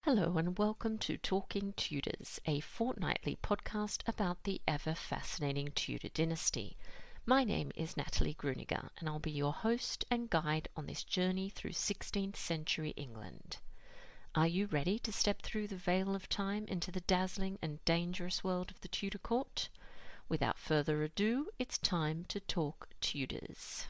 Hello and welcome to Talking Tudors, a fortnightly podcast about the ever-fascinating Tudor dynasty. My name is Natalie Grueninger and I'll be your host and guide on this journey through 16th century England. Are you ready to step through the veil of time into the dazzling and dangerous world of the Tudor court? Without further ado, it's time to talk Tudors.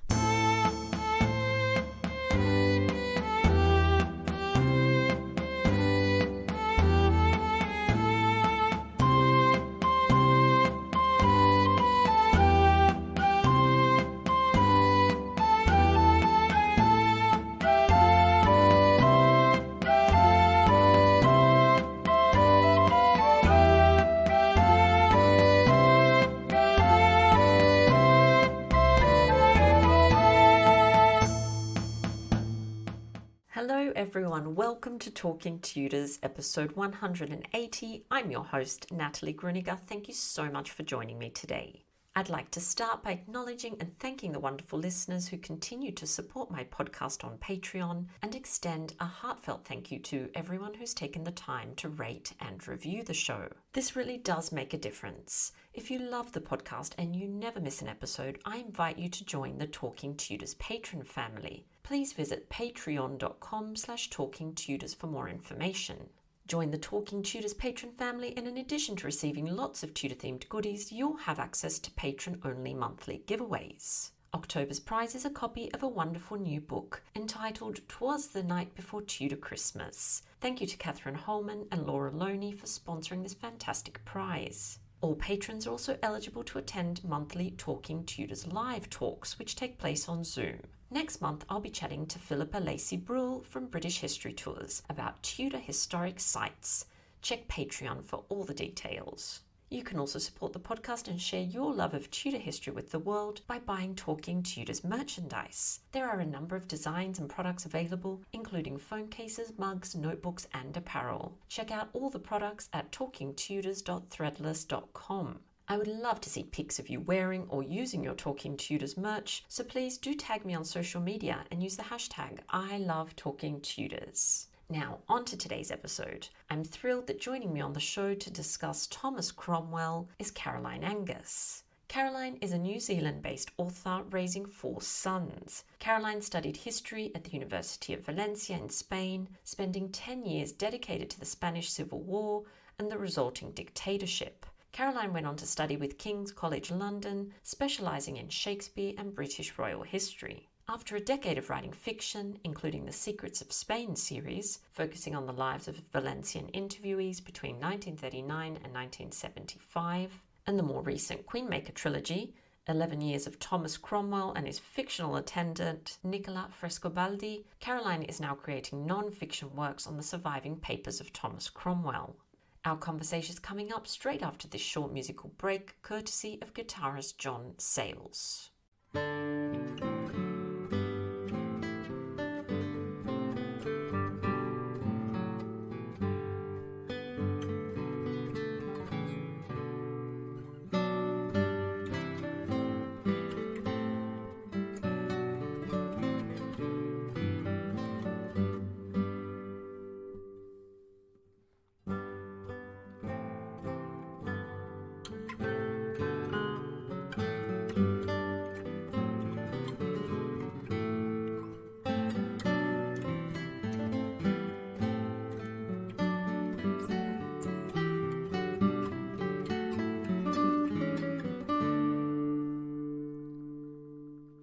Hello everyone, welcome to Talking Tudors, episode 180. I'm your host, Natalie Grueninger. Thank you so much for joining me today. I'd like to start by acknowledging and thanking the wonderful listeners who continue to support my podcast on Patreon and extend a heartfelt thank you to everyone who's taken the time to rate and review the show. This really does make a difference. If you love the podcast and you never miss an episode, I invite you to join the Talking Tudors patron family. Please visit patreon.com/talkingtudors for more information. Join the Talking Tudors patron family, and in addition to receiving lots of Tudor-themed goodies, you'll have access to patron-only monthly giveaways. October's prize is a copy of a wonderful new book entitled 'Twas the Night Before Tudor Christmas. Thank you to Catherine Holman and Laura Loney for sponsoring this fantastic prize. All patrons are also eligible to attend monthly Talking Tudors live talks, which take place on Zoom. Next month, I'll be chatting to Philippa Lacey-Brule from British History Tours about Tudor historic sites. Check Patreon for all the details. You can also support the podcast and share your love of Tudor history with the world by buying Talking Tudors merchandise. There are a number of designs and products available, including phone cases, mugs, notebooks, and apparel. Check out all the products at talkingtudors.threadless.com. I would love to see pics of you wearing or using your Talking Tudors merch, so please do tag me on social media and use the hashtag #ILoveTalkingTudors. Now, on to today's episode. I'm thrilled that joining me on the show to discuss Thomas Cromwell is Caroline Angus. Caroline is a New Zealand-based author raising 4 sons. Caroline studied history at the University of Valencia in Spain, spending 10 years dedicated to the Spanish Civil War and the resulting dictatorship. Caroline went on to study with King's College London, specialising in Shakespeare and British royal history. After a decade of writing fiction, including the Secrets of Spain series, focusing on the lives of Valencian interviewees between 1939 and 1975, and the more recent Queenmaker trilogy, 11 Years of Thomas Cromwell and his fictional attendant, Nicola Frescobaldi, Caroline is now creating non-fiction works on the surviving papers of Thomas Cromwell. Our conversation is coming up straight after this short musical break, courtesy of guitarist Jon Sayles.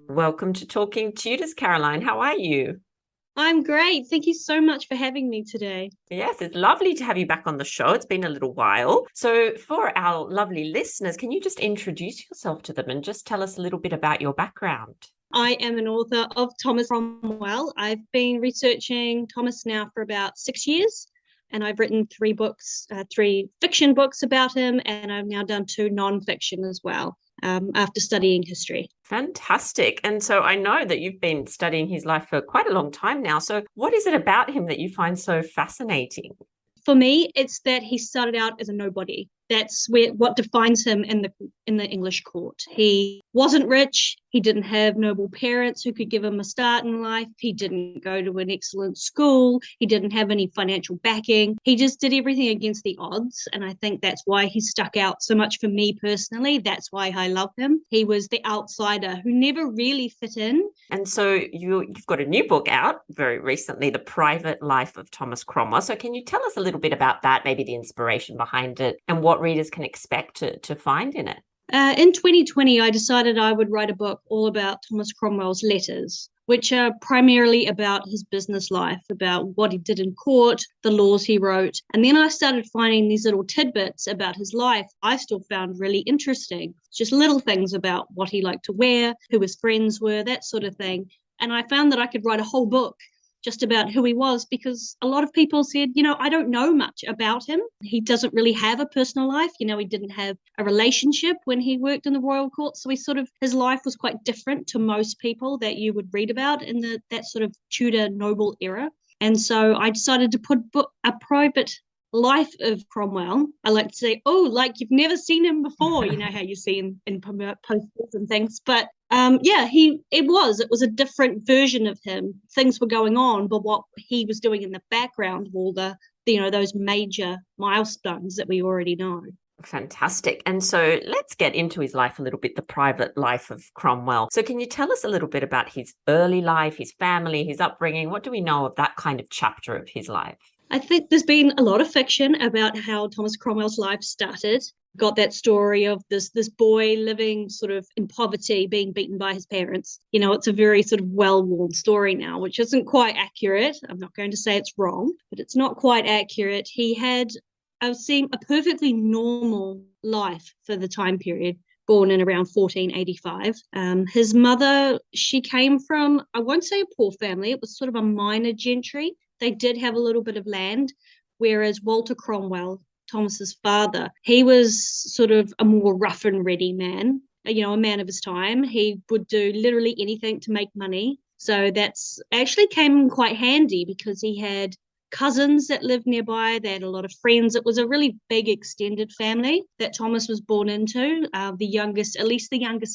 Welcome to Talking Tudors, Caroline. How are you? I'm great. Thank you so much for having me today. Yes, it's lovely to have you back on the show. It's been a little while. So for our lovely listeners, can you just introduce yourself to them and just tell us a little bit about your background? I am an author of Thomas Cromwell. I've been researching Thomas now for about 6 years, and I've written 3 books, 3 fiction books about him, and I've now done 2 non-fiction as well. After studying history. Fantastic. And so I know that you've been studying his life for quite a long time now. So what is it about him that you find so fascinating? For me, it's that he started out as a nobody, that's what defines him in the English court. He wasn't rich. He didn't have noble parents who could give him a start in life. He didn't go to an excellent school. He didn't have any financial backing. He just did everything against the odds. And I think that's why he stuck out so much for me personally. That's why I love him. He was the outsider who never really fit in. And so you've got a new book out very recently, The Private Life of Thomas Cromwell. So can you tell us a little bit about that, maybe the inspiration behind it and what readers can expect to find in it? In 2020, I decided I would write a book all about Thomas Cromwell's letters, which are primarily about his business life, about what he did in court, the laws he wrote. And then I started finding these little tidbits about his life I still found really interesting. Just little things about what he liked to wear, who his friends were, that sort of thing. And I found that I could write a whole book just about who he was, because a lot of people said, I don't know much about him. He doesn't really have a personal life. He didn't have a relationship when he worked in the royal court. So his life was quite different to most people that you would read about in that sort of Tudor noble era. And so I decided to put a private life of Cromwell. I like to say, like you've never seen him before, how you see in posters and things. But it was a different version of him. Things were going on, but what he was doing in the background of all the those major milestones that we already know. Fantastic. And so let's get into his life a little bit, the private life of Cromwell. So can you tell us a little bit about his early life, his family, his upbringing? What do we know of that kind of chapter of his life? I think there's been a lot of fiction about how Thomas Cromwell's life started. Got that story of this boy living sort of in poverty, being beaten by his parents. It's a very sort of well-worn story now, which isn't quite accurate. I'm not going to say it's wrong, but it's not quite accurate. He had, a perfectly normal life for the time period, born in around 1485. His mother, she came from, I won't say a poor family, it was sort of a minor gentry. They did have a little bit of land, whereas Walter Cromwell, Thomas's father, he was sort of a more rough and ready man, a man of his time. He would do literally anything to make money. So that's actually came quite handy because he had cousins that lived nearby. They had a lot of friends. It was a really big extended family that Thomas was born into, the youngest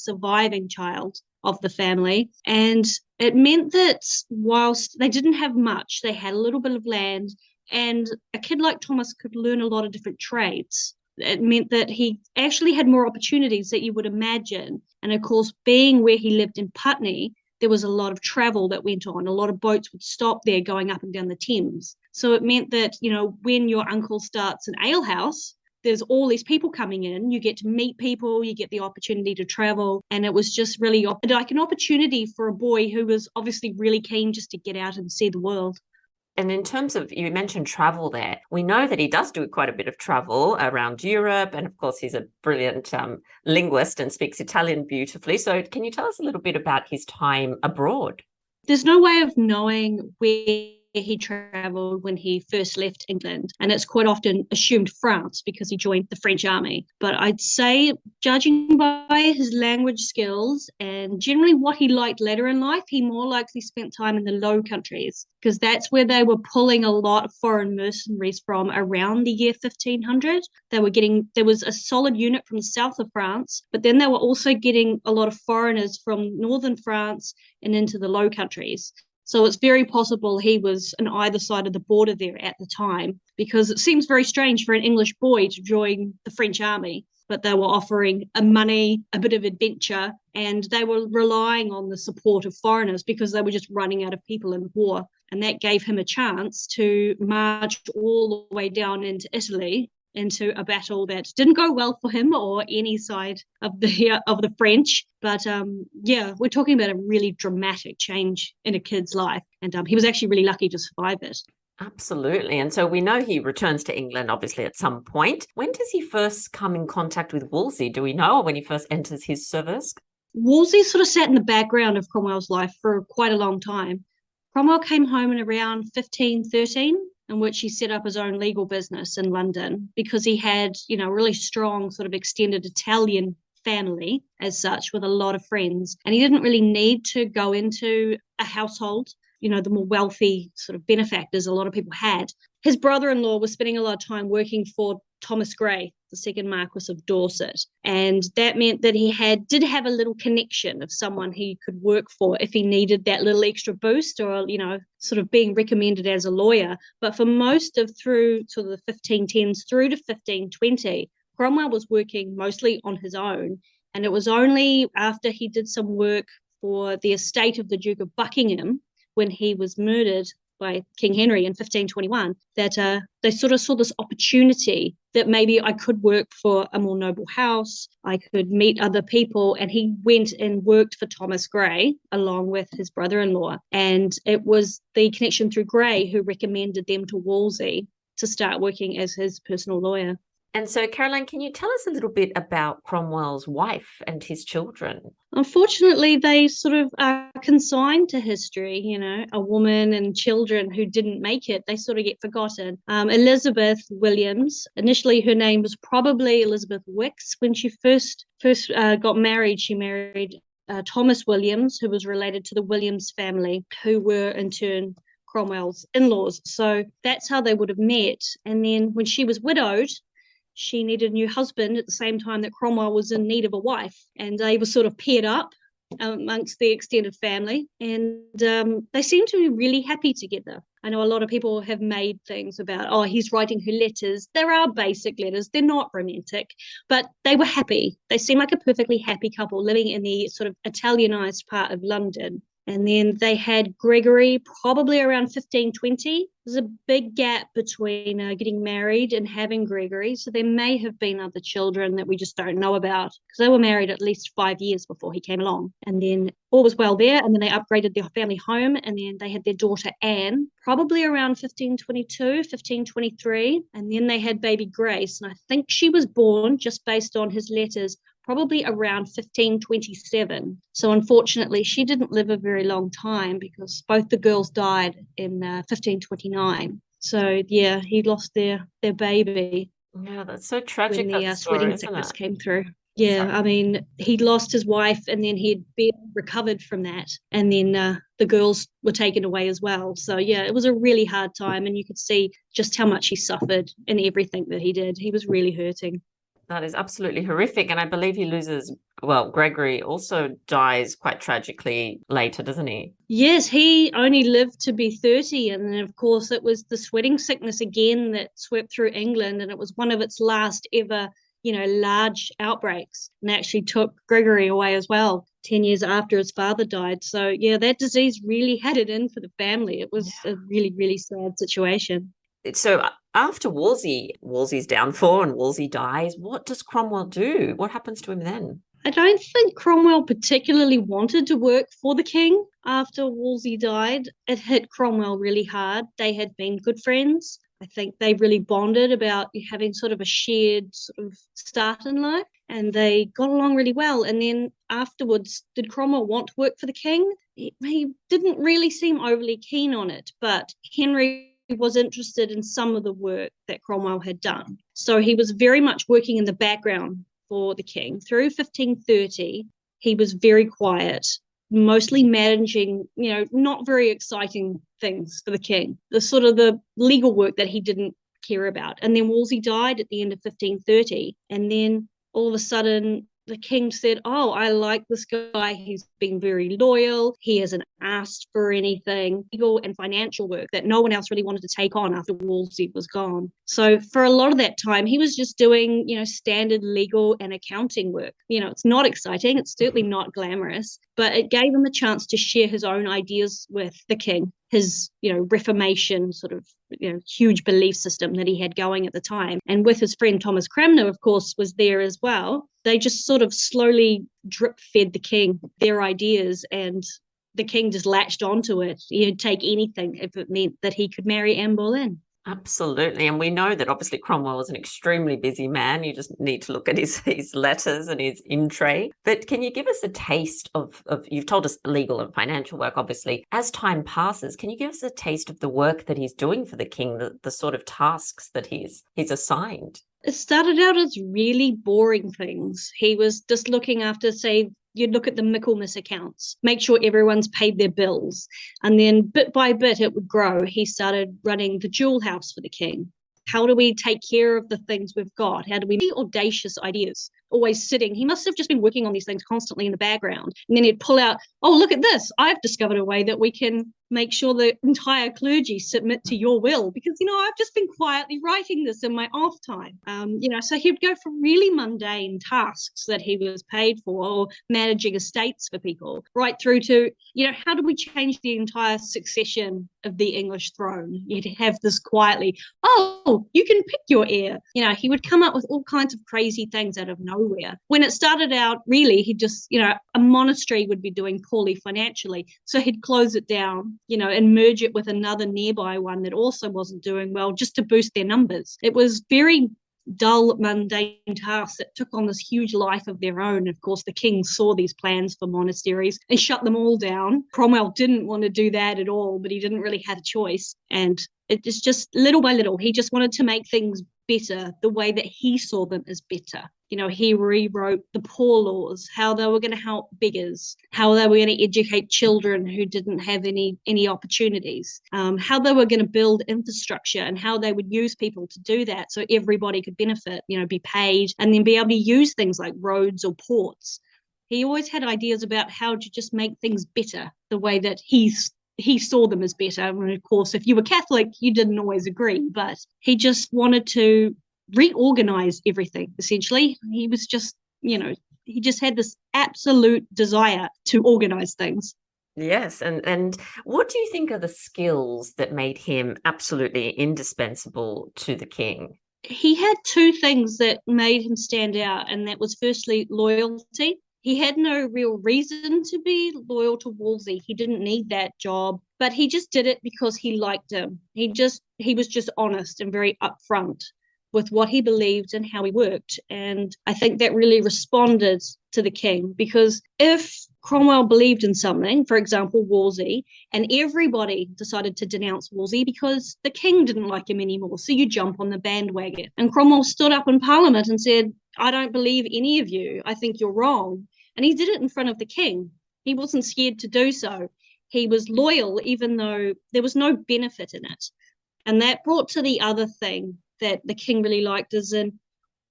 surviving child of the family. And it meant that whilst they didn't have much, they had a little bit of land, and a kid like Thomas could learn a lot of different trades. It meant that he actually had more opportunities that you would imagine. And of course, being where he lived in Putney, there was a lot of travel that went on. A lot of boats would stop there going up and down the Thames. So it meant that, when your uncle starts an alehouse, there's all these people coming in. You get to meet people, you get the opportunity to travel. And it was just really like an opportunity for a boy who was obviously really keen just to get out and see the world. And in terms of, you mentioned travel there, we know that he does do quite a bit of travel around Europe. And of course, he's a brilliant linguist and speaks Italian beautifully. So can you tell us a little bit about his time abroad? There's no way of knowing where he travelled when he first left England, and it's quite often assumed France because he joined the French army. But I'd say, judging by his language skills and generally what he liked later in life, he more likely spent time in the Low Countries, because that's where they were pulling a lot of foreign mercenaries from around the year 1500. There was a solid unit from the south of France, but then they were also getting a lot of foreigners from northern France and into the Low Countries. So it's very possible he was on either side of the border there at the time, because it seems very strange for an English boy to join the French army, but they were offering money, a bit of adventure, and they were relying on the support of foreigners because they were just running out of people in war. And that gave him a chance to march all the way down into Italy, into a battle that didn't go well for him or any side of the French. But we're talking about a really dramatic change in a kid's life. And he was actually really lucky to survive it. Absolutely. And so we know he returns to England, obviously, at some point. When does he first come in contact with Wolsey? Do we know, or when he first enters his service? Wolsey sort of sat in the background of Cromwell's life for quite a long time. Cromwell came home in around 1513, in which he set up his own legal business in London, because he had, a really strong sort of extended Italian family as such, with a lot of friends. And he didn't really need to go into a household, the more wealthy sort of benefactors a lot of people had. His brother-in-law was spending a lot of time working for Thomas Grey, the second Marquis of Dorset. And that meant that he did have a little connection of someone he could work for if he needed that little extra boost, or, sort of being recommended as a lawyer. But for most of through to the 1510s through to 1520, Cromwell was working mostly on his own. And it was only after he did some work for the estate of the Duke of Buckingham, when he was murdered by King Henry in 1521, that they sort of saw this opportunity that maybe I could work for a more noble house, I could meet other people. And he went and worked for Thomas Grey along with his brother-in-law. And it was the connection through Grey who recommended them to Wolsey to start working as his personal lawyer. And so, Caroline, can you tell us a little bit about Cromwell's wife and his children? Unfortunately, they sort of are consigned to history. A woman and children who didn't make it, they sort of get forgotten. Elizabeth Williams, initially her name was probably Elizabeth Wicks. When she first got married, she married Thomas Williams, who was related to the Williams family, who were in turn Cromwell's in-laws. So that's how they would have met. And then when she was widowed, she needed a new husband at the same time that Cromwell was in need of a wife. And they were sort of paired up amongst the extended family. And they seemed to be really happy together. I know a lot of people have made things about, he's writing her letters. There are basic letters. They're not romantic, but they were happy. They seemed like a perfectly happy couple living in the sort of Italianized part of London. And then they had Gregory probably around 1520. There's a big gap between getting married and having Gregory. So there may have been other children that we just don't know about, because they were married at least 5 years before he came along. And then all was well there. And then they upgraded their family home. And then they had their daughter Anne, probably around 1522, 1523. And then they had baby Grace. And I think she was born, just based on his letters, probably around 1527. So unfortunately, she didn't live a very long time, because both the girls died in 1529. So yeah, he lost their baby. Yeah, that's so tragic. When the story, sweating sickness came through. Yeah, I mean, he'd lost his wife, and then he'd been recovered from that. And then the girls were taken away as well. So yeah, it was a really hard time, and you could see just how much he suffered in everything that he did. He was really hurting. That is absolutely horrific. And I believe he loses, Gregory also dies quite tragically later, doesn't he? Yes, he only lived to be 30. And then, of course, it was the sweating sickness again that swept through England. And it was one of its last ever, large outbreaks, and actually took Gregory away as well, 10 years after his father died. So, yeah, that disease really had it in for the family. It was a really, really sad situation. So after Wolsey's downfall and Wolsey dies, what does Cromwell do? What happens to him then? I don't think Cromwell particularly wanted to work for the king after Wolsey died. It hit Cromwell really hard. They had been good friends. I think they really bonded about having sort of a shared sort of start in life, and they got along really well. And then afterwards, did Cromwell want to work for the king? He didn't really seem overly keen on it, but Henry was interested in some of the work that Cromwell had done. So he was very much working in the background for the king. Through 1530, he was very quiet, mostly managing, not very exciting things for the king, the sort of the legal work that he didn't care about. And then Wolsey died at the end of 1530. And then all of a sudden, the king said, I like this guy. He's been very loyal. He hasn't asked for anything. Legal and financial work that no one else really wanted to take on after Wolsey was gone. So for a lot of that time, he was just doing, standard legal and accounting work. It's not exciting. It's certainly not glamorous, but it gave him a chance to share his own ideas with the king, his, Reformation sort of, huge belief system that he had going at the time. And with his friend Thomas Cranmer, of course, was there as well. They just sort of slowly drip fed the king their ideas, and the king just latched onto it. He'd take anything if it meant that he could marry Anne Boleyn. Absolutely. And we know that obviously Cromwell was an extremely busy man. You just need to look at his letters and his intrigue. But can you give us a taste of you've told us legal and financial work, obviously. As time passes, can you give us a taste of the work that he's doing for the king, the sort of tasks that he's assigned? It started out as really boring things. He was just looking after, say, you'd look at the Michaelmas accounts, make sure everyone's paid their bills. And then bit by bit, it would grow. He started running the jewel house for the king. How do we take care of the things we've got? How do we be audacious ideas? Always sitting. He must have just been working on these things constantly in the background. And then he'd pull out, oh, look at this. I've discovered a way that we can make sure the entire clergy submit to your will because, I've just been quietly writing this in my off time. So he'd go from really mundane tasks that he was paid for or managing estates for people right through to, how do we change the entire succession of the English throne? You'd have this quietly, oh, you can pick your heir. He would come up with all kinds of crazy things out of nowhere. When it started out, really, he'd just, a monastery would be doing poorly financially. So he'd close it down, and merge it with another nearby one that also wasn't doing well just to boost their numbers. It was very dull, mundane tasks that took on this huge life of their own. Of course, the king saw these plans for monasteries and shut them all down. Cromwell didn't want to do that at all, but he didn't really have a choice. And it is just little by little, he just wanted to make things better the way that he saw them as better. He rewrote the poor laws, how they were going to help beggars, how they were going to educate children who didn't have any opportunities, how they were going to build infrastructure and how they would use people to do that so everybody could benefit, be paid, and then be able to use things like roads or ports. He always had ideas about how to just make things better the way that he saw them as better. And of course, if you were Catholic, you didn't always agree, but he just wanted to reorganize everything, essentially. He was just, he just had this absolute desire to organize things. Yes. And what do you think are the skills that made him absolutely indispensable to the king? He had two things that made him stand out, and that was firstly loyalty. He had no real reason to be loyal to Wolsey. He didn't need that job, but he just did it because he liked him. He was just honest and very upfront with what he believed and how he worked. And I think that really responded to the king, because if Cromwell believed in something, for example, Wolsey, and everybody decided to denounce Wolsey because the king didn't like him anymore, so you jump on the bandwagon. And Cromwell stood up in Parliament and said, I don't believe any of you. I think you're wrong. And he did it in front of the king. He wasn't scared to do so. He was loyal, even though there was no benefit in it. And that brought to the other thing that the king really liked, is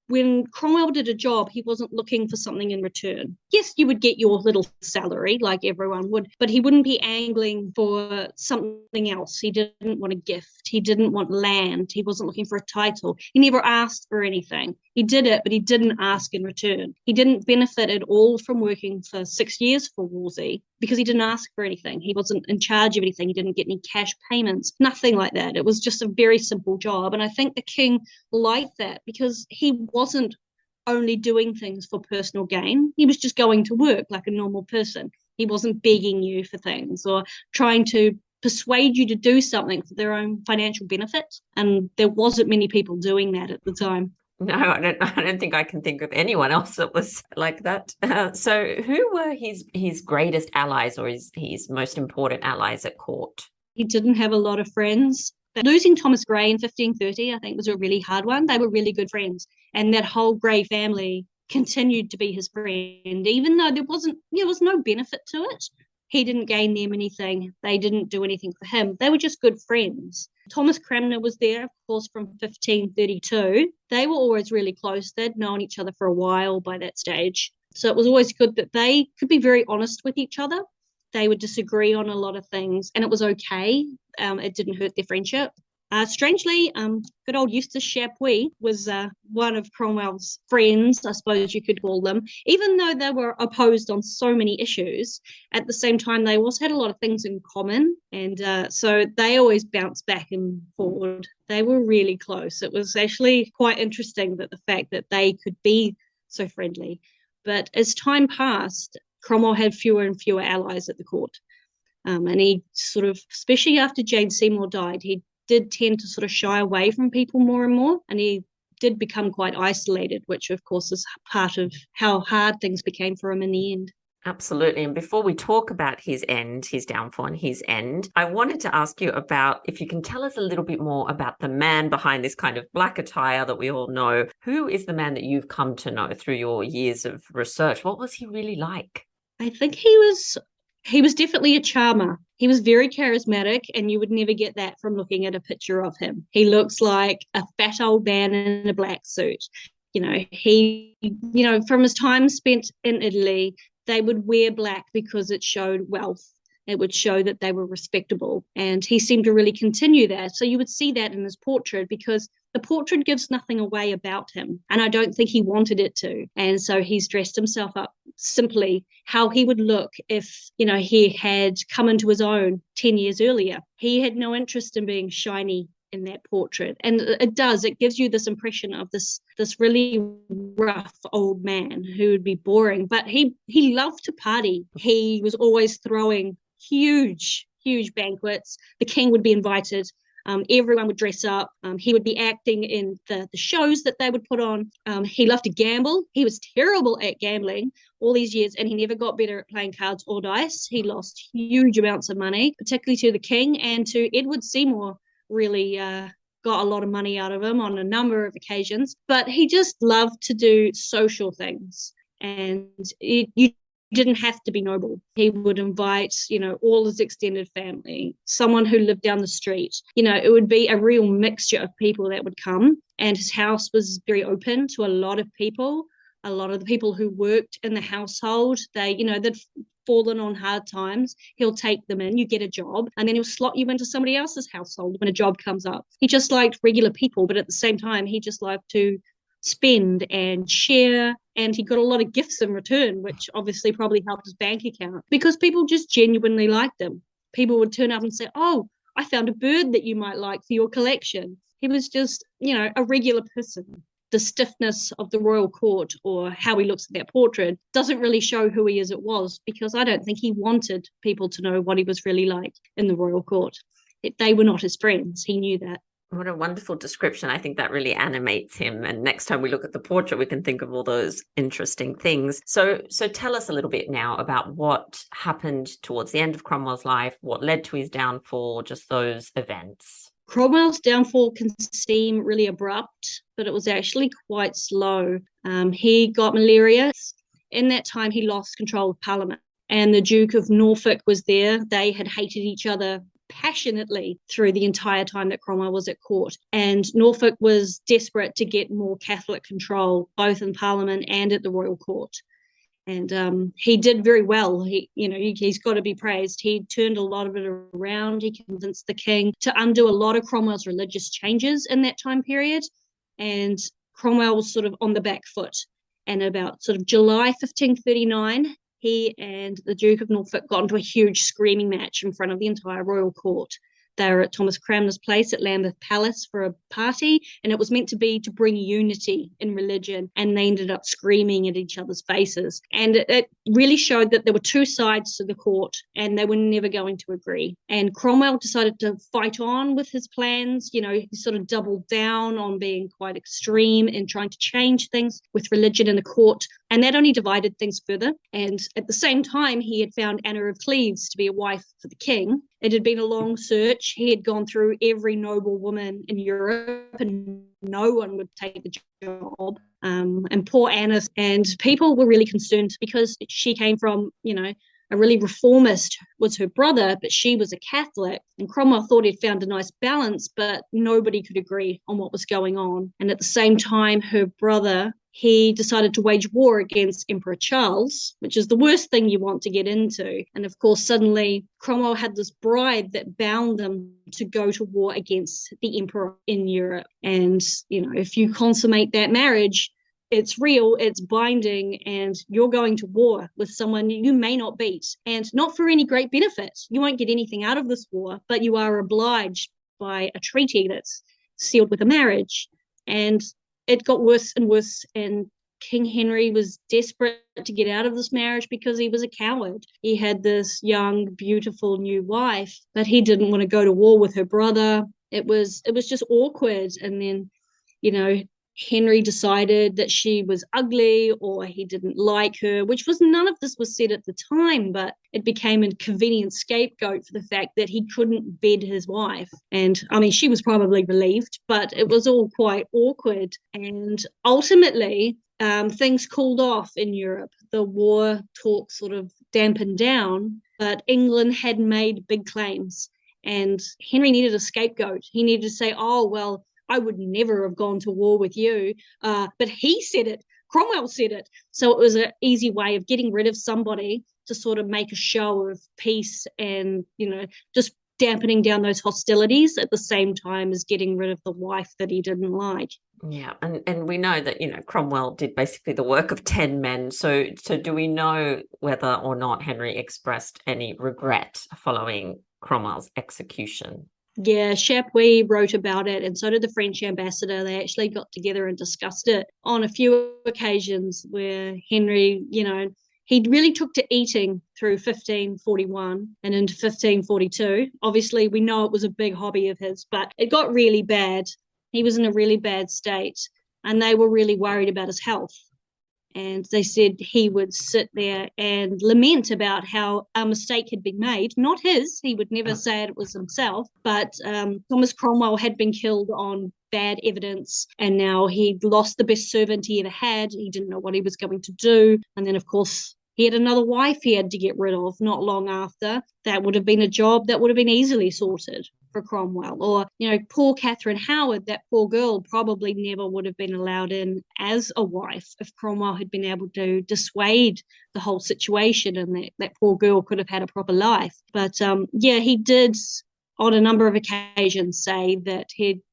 when Cromwell did a job, he wasn't looking for something in return. Yes, you would get your little salary like everyone would, but he wouldn't be angling for something else. He didn't want a gift. He didn't want land. He wasn't looking for a title. He never asked for anything. He did it, but he didn't ask in return. He didn't benefit at all from working for 6 years for Wolsey because he didn't ask for anything. He wasn't in charge of anything. He didn't get any cash payments, nothing like that. It was just a very simple job. And I think the king liked that because he wasn't only doing things for personal gain. He was just going to work like a normal person. He wasn't begging you for things or trying to persuade you to do something for their own financial benefit. And there wasn't many people doing that at the time. No, I don't think I can think of anyone else that was like that. So who were his greatest allies, or his most important allies at court? He didn't have a lot of friends. Losing Thomas Grey in 1530, I think, was a really hard one. They were really good friends. And that whole Grey family continued to be his friend, even though there was no benefit to it. He didn't gain them anything. They didn't do anything for him. They were just good friends. Thomas Cranmer was there, of course, from 1532. They were always really close. They'd known each other for a while by that stage. So it was always good that they could be very honest with each other. They would disagree on a lot of things, and it was okay. It didn't hurt their friendship. Strangely, good old Eustace Chapuis was one of Cromwell's friends, I suppose you could call them. Even though they were opposed on so many issues, at the same time, they also had a lot of things in common. And so they always bounced back and forward. They were really close. It was actually quite interesting that the fact that they could be so friendly. But as time passed, Cromwell had fewer and fewer allies at the court. And he sort of, especially after Jane Seymour died, he did tend to sort of shy away from people more and more. And he did become quite isolated, which of course is part of how hard things became for him in the end. Absolutely. And before we talk about his downfall and his end, I wanted to ask you about if you can tell us a little bit more about the man behind this kind of black attire that we all know. Who is the man that you've come to know through your years of research? What was he really like? I think he was He was definitely a charmer. He was very charismatic, and you would never get that from looking at a picture of him. He looks like a fat old man in a black suit. From his time spent in Italy, they would wear black because it showed wealth. It would show that they were respectable. And he seemed to really continue that. So you would see that in his portrait, because the portrait gives nothing away about him. And I don't think he wanted it to. And so he's dressed himself up simply how he would look if, he had come into his own 10 years earlier. He had no interest in being shiny in that portrait, and it gives you this impression of this really rough old man who would be boring, but he loved to party. He was always throwing huge banquets. The king would be invited. Everyone would dress up. He would be acting in the shows that they would put on. He loved to gamble. He was terrible at gambling all these years, and he never got better at playing cards or dice. He lost huge amounts of money, particularly to the king and to Edward Seymour. Really got a lot of money out of him on a number of occasions, but he just loved to do social things, and you didn't have to be noble. He would invite, all his extended family, someone who lived down the street. It would be a real mixture of people that would come, and his house was very open to a lot of people. A lot of the people who worked in the household, they'd fallen on hard times. He'll take them in, you get a job, and then he'll slot you into somebody else's household when a job comes up. He just liked regular people, but at the same time, he just liked to spend and share, and he got a lot of gifts in return, which obviously probably helped his bank account, because people just genuinely liked him. People would turn up and say, "Oh, I found a bird that you might like for your collection." He was just, a regular person. The stiffness of the royal court, or how he looks at that portrait, doesn't really show who he is. It was because I don't think he wanted people to know what he was really like in the royal court. They were not his friends. He knew that. What a wonderful description. I think that really animates him. And next time we look at the portrait, we can think of all those interesting things. So tell us a little bit now about what happened towards the end of Cromwell's life, what led to his downfall, just those events. Cromwell's downfall can seem really abrupt, but it was actually quite slow. He got malaria. In that time, he lost control of Parliament, and the Duke of Norfolk was there. They had hated each other passionately through the entire time that Cromwell was at court. And Norfolk was desperate to get more Catholic control, both in Parliament and at the royal court. And he did very well. He's got to be praised. He turned a lot of it around. He convinced the king to undo a lot of Cromwell's religious changes in that time period. And Cromwell was sort of on the back foot. And about sort of July 1539, he and the Duke of Norfolk got into a huge screaming match in front of the entire royal court. They were at Thomas Cromwell's place at Lambeth Palace for a party, and it was meant to be to bring unity in religion, and they ended up screaming at each other's faces. And it really showed that there were two sides to the court, and they were never going to agree. And Cromwell decided to fight on with his plans. He sort of doubled down on being quite extreme and trying to change things with religion in the court, and that only divided things further. And at the same time, he had found Anna of Cleves to be a wife for the king. It had been a long search. He had gone through every noble woman in Europe, and no one would take the job. And poor Anna, and people were really concerned because she came from, a really reformist was her brother, but she was a Catholic. And Cromwell thought he'd found a nice balance, but nobody could agree on what was going on. And at the same time, her brother, he decided to wage war against Emperor Charles, which is the worst thing you want to get into. And of course, suddenly Cromwell had this bride that bound them to go to war against the emperor in Europe. And, if you consummate that marriage, it's real, it's binding, and you're going to war with someone you may not beat, and not for any great benefit. You won't get anything out of this war, but you are obliged by a treaty that's sealed with a marriage. And it got worse and worse, and King Henry was desperate to get out of this marriage because he was a coward. He had this young, beautiful new wife, but he didn't want to go to war with her brother. It was just awkward. And then, Henry decided that she was ugly, or he didn't like her, which was, none of this was said at the time, but it became a convenient scapegoat for the fact that he couldn't bed his wife. And she was probably relieved, but it was all quite awkward. And ultimately, things cooled off in Europe. The war talk sort of dampened down, but England had made big claims. And Henry needed a scapegoat. He needed to say, oh, well, I would never have gone to war with you. But he said it. Cromwell said it. So it was an easy way of getting rid of somebody to sort of make a show of peace and, just dampening down those hostilities at the same time as getting rid of the wife that he didn't like. Yeah, and we know that, Cromwell did basically the work of 10 men. So do we know whether or not Henry expressed any regret following Cromwell's execution? Yeah, Chapuis wrote about it, and so did the French ambassador. They actually got together and discussed it on a few occasions where Henry, he really took to eating through 1541 and into 1542. Obviously, we know it was a big hobby of his, but it got really bad. He was in a really bad state, and they were really worried about his health. And they said he would sit there and lament about how a mistake had been made. Not his, he would never say it was himself, but Thomas Cromwell had been killed on bad evidence, and now he'd lost the best servant he ever had. He didn't know what he was going to do. And then, of course, he had another wife he had to get rid of not long after. That would have been a job that would have been easily sorted for Cromwell. Or, poor Catherine Howard, that poor girl, probably never would have been allowed in as a wife if Cromwell had been able to dissuade the whole situation, and that poor girl could have had a proper life. But he did on a number of occasions say that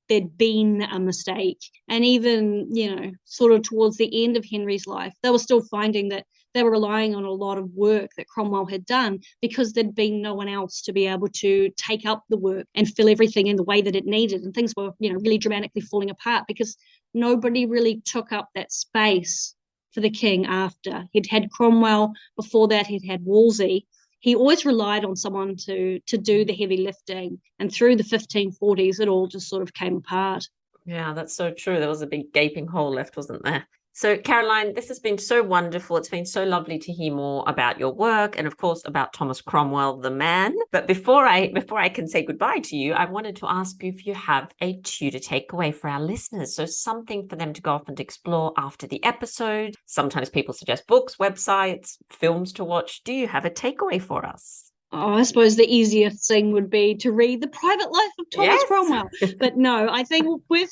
there'd been a mistake. And even, sort of towards the end of Henry's life, they were still finding that they were relying on a lot of work that Cromwell had done because there'd been no one else to be able to take up the work and fill everything in the way that it needed. And things were, really dramatically falling apart because nobody really took up that space for the king after. He'd had Cromwell. Before that, he'd had Wolsey. He always relied on someone to do the heavy lifting. And through the 1540s, it all just sort of came apart. Yeah, that's so true. There was a big gaping hole left, wasn't there? So, Caroline, this has been so wonderful. It's been so lovely to hear more about your work and, of course, about Thomas Cromwell, the man. But before I can say goodbye to you, I wanted to ask you if you have a Tudor takeaway for our listeners. So something for them to go off and explore after the episode. Sometimes people suggest books, websites, films to watch. Do you have a takeaway for us? Oh, I suppose the easiest thing would be to read The Private Life of Thomas Cromwell. But no, I think with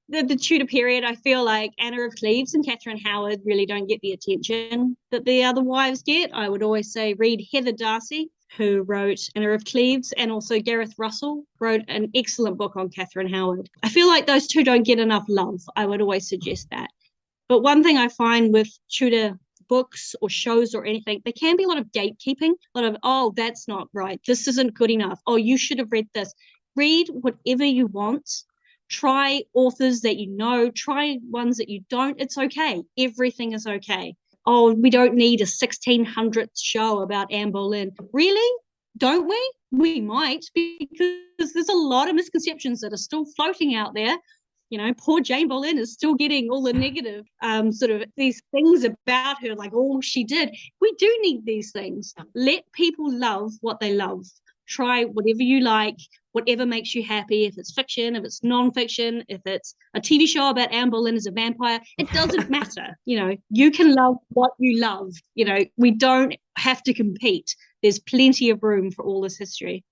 the Tudor period, I feel like Anna of Cleves and Catherine Howard really don't get the attention that the other wives get. I would always say read Heather Darcy, who wrote Anna of Cleves, and also Gareth Russell wrote an excellent book on Catherine Howard. I feel like those two don't get enough love. I would always suggest that. But one thing I find with Tudor books or shows or anything, there can be a lot of gatekeeping, a lot of, oh, that's not right, this isn't good enough, oh, you should have read this. Read whatever you want. Try authors that you know, try ones that you don't. It's okay. Everything is okay. Oh, we don't need a 1600s show about Anne Boleyn. Really? Don't we? We might, because there's a lot of misconceptions that are still floating out there. Poor Jane Boleyn is still getting all the negative sort of these things about her, like, oh, she did. We do need these things. Let people love what they love. Try whatever you like, whatever makes you happy. If it's fiction, if it's non-fiction, if it's a TV show about Anne Boleyn as a vampire, it doesn't matter. You can love what you love. We don't have to compete. There's plenty of room for all this history.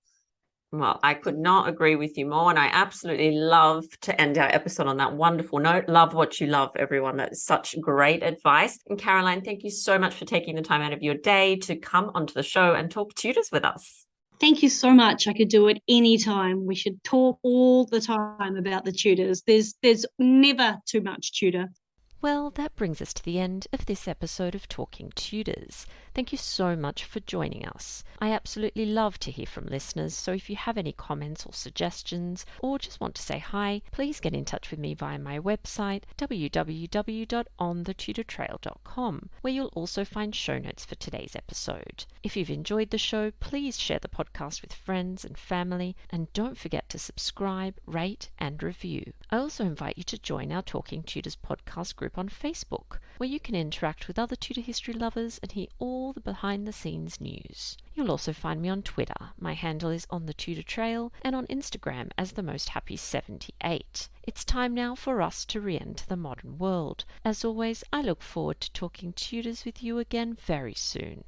Well, I could not agree with you more. And I absolutely love to end our episode on that wonderful note. Love what you love, everyone. That is such great advice. And Caroline, thank you so much for taking the time out of your day to come onto the show and talk Tudors with us. Thank you so much. I could do it anytime. We should talk all the time about the Tudors. There's never too much Tudor. Well, that brings us to the end of this episode of Talking Tudors. Thank you so much for joining us. I absolutely love to hear from listeners, so if you have any comments or suggestions, or just want to say hi, please get in touch with me via my website, www.onthetudortrail.com, where you'll also find show notes for today's episode. If you've enjoyed the show, please share the podcast with friends and family, and don't forget to subscribe, rate, and review. I also invite you to join our Talking Tudors podcast group on Facebook, where you can interact with other Tudor history lovers and hear all the behind-the-scenes news. You'll also find me on Twitter. My handle is On the Tudor Trail, and on Instagram as The Most Happy 78. It's time now for us to re-enter the modern world. As always, I look forward to talking Tudors with you again very soon.